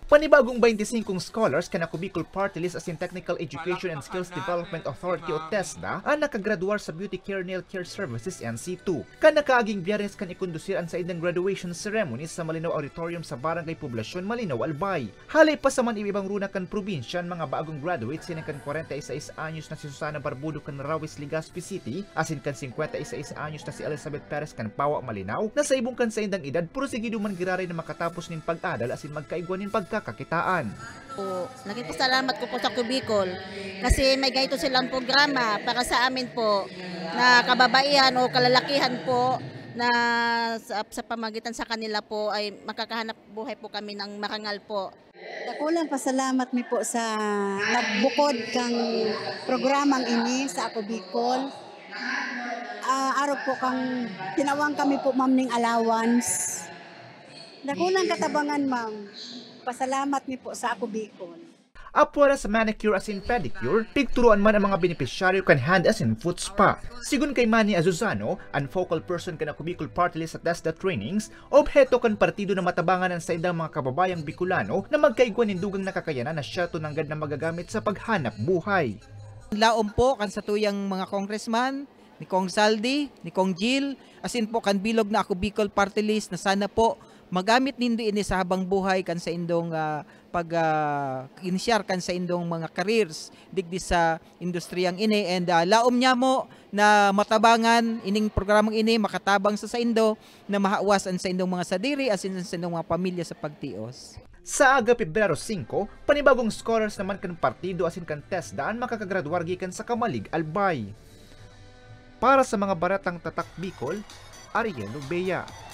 Panibagong 25 scholars kana Bicol Party List as in Technical Education and Skills Development Authority o TESDA ang nakagraduar sa Beauty Care Nail Care Services NC2. Kana kaaging Biyernes kan ikondusiran sa idang graduation ceremony sa Malinaw Auditorium sa Barangay Poblasyon, Malinaw, Albay. Halay pa sa man ibang runa kan probinsya mga bagong graduates sining kan 46 anyos na si Susana Barbudo kan Rawis, Legazpi City, asin kan 51 anyos na si Elizabeth Perez kan Pawa, Malinaw, na sa ibong kan sa indang edad puro sigido man giraray na makatapos nin pag-adal asin magkaigwan nin pagkakakitaan. Nagpasalamat ko po sa Bicol kasi may ganito silang programa para sa amin po na kababaihan o kalalakihan po na sa pamagitan sa kanila po ay makakahanap buhay po kami ng marangal po. Dakulang pasalamat mi po sa nagbukod kang programang ini sa Ako Bicol. Araw po kang tinawang kami po ma'am ning allowance. Dakulang katabangan ma'am. Pasalamat mi po sa Ako Bicol. Apwara sa manicure as in pedicure, pigturuan man ang mga benepisyaryo kan hand as in foot spa. Sigun kay Manny Azuzano, ang focal person kan Ako Bicol Party List at TESDA trainings, obheto kan partido na matabangan ng sa idang mga kababayang Bicolano na magkaigwan ng dugang nakakayanan na siya tunanggad na magagamit sa paghanap buhay. Laom po kan sa tuyang mga congressman, ni Kong Saldi, ni Kong Jill, asin po kan bilog na Ako Bicol Party List na sana po magamit nindo ini sa habang buhay kan sa indong inisyar kan sa indong mga careers digdi sa industriyang ini and laom niya mo na matabangan ining programang ini makatabang sa indo na mahawasan sa indong mga sadiri asin sa indong mga pamilya sa pagtios. Sa aga Pebrero 5, panibagong scholars naman kan partido asin kan TESDA ang makakagraduar gikan sa Kamalig, Albay. Para sa mga baratang tatak Bicol, Ariel Lubea.